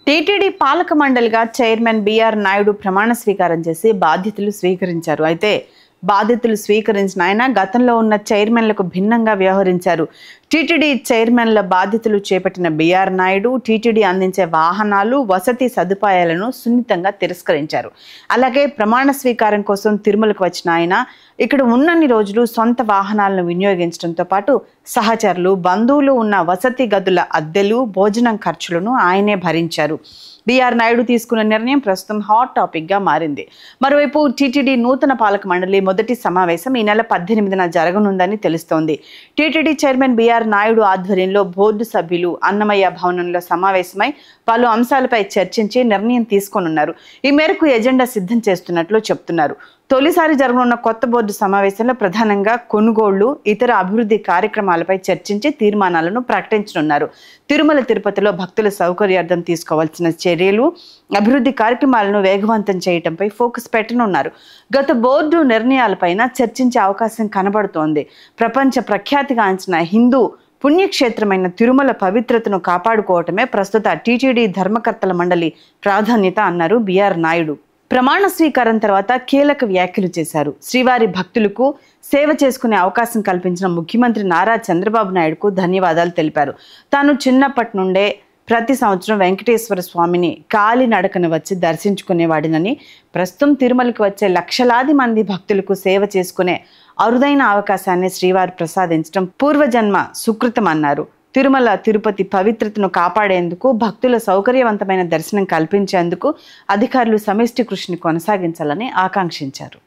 TTD పాలక మండలిగా chairman BR Naidu ప్రమాణ స్వీకారం చేసి బాధ్యతలు స్వీకరించారు. అయితే బాధ్యతలు స్వీకరించిన ఆయన గతంలో ఉన్న చైర్మన్లకు భిన్నంగా వ్యవహరించారు. టీటీడీ చైర్మన్ల బాధ్యతలు చేపట్టిన బిఆర్ నాయుడు టీటీడీ అందించే వాహనాలు, వసతి సదుపాయాలను సున్నితంగా తిరస్కరించారు. అలాగే ప్రమాణ స్వీకారం కోసం తిరుమలకు వచ్చిన ఆయన ఇక్కడ ఉన్నన్ని రోజులు సొంత వాహనాలను వినియోగించడంతో పాటు సహచరులు, బంధువులు ఉన్న వసతి గదుల అద్దెలు, భోజనం ఖర్చులను ఆయనే భరించారు. బిఆర్ నాయుడు తీసుకున్న నిర్ణయం ప్రస్తుతం హాట్ టాపిక్ గా మారింది. మరోవైపు టీటీడీ నూతన పాలక మండలి మొదటి సమావేశం ఈ నెల 18న జరగనుందని తెలుస్తోంది. టీటీడీ చైర్మన్ బిఆర్ నాయుడు ఆధ్వర్యంలో బోర్డు సభ్యులు అన్నమయ్య భవనంలో సమావేశమై పలు అంశాలపై చర్చించి నిర్ణయం తీసుకోనున్నారు. ఈ మేరకు ఎజెండా సిద్ధం చేస్తున్నట్లు చెప్తున్నారు. తొలిసారి జరగనున్న కొత్త బోర్డు సమావేశంలో ప్రధానంగా కొనుగోళ్లు, ఇతర అభివృద్ధి కార్యక్రమాలపై చర్చించి తీర్మానాలను ప్రకటించనున్నారు. తిరుమల తిరుపతిలో భక్తుల సౌకర్యార్థం తీసుకోవాల్సిన చర్యలు, అభివృద్ధి కార్యక్రమాలను వేగవంతం చేయడంపై ఫోకస్ పెట్టనున్నారు. గత బోర్డు నిర్ణయాలపైన చర్చించే అవకాశం కనబడుతోంది. ప్రపంచ ప్రఖ్యాతిగాంచిన హిందూ పుణ్యక్షేత్రమైన తిరుమల పవిత్రతను కాపాడుకోవటమే ప్రస్తుత టీటీడీ ధర్మకర్తల మండలి ప్రాధాన్యత అన్నారు బిఆర్ నాయుడు. ప్రమాణ స్వీకారం తర్వాత కీలక వ్యాఖ్యలు చేశారు. శ్రీవారి భక్తులకు సేవ చేసుకునే అవకాశం కల్పించిన ముఖ్యమంత్రి నారా చంద్రబాబు నాయుడుకు ధన్యవాదాలు తెలిపారు. తాను చిన్నప్పటి నుండే ప్రతి సంవత్సరం వెంకటేశ్వర స్వామిని కాలినడకన వచ్చి దర్శించుకునేవాడినని, ప్రస్తుతం తిరుమలకు వచ్చే లక్షలాది మంది భక్తులకు సేవ చేసుకునే అరుదైన అవకాశాన్ని శ్రీవారు ప్రసాదించడం పూర్వజన్మ సుకృతం అన్నారు. తిరుమల తిరుపతి పవిత్రతను కాపాడేందుకు, భక్తుల సౌకర్యవంతమైన దర్శనం కల్పించేందుకు అధికారులు సమిష్టి కృషిని కొనసాగించాలని ఆకాంక్షించారు.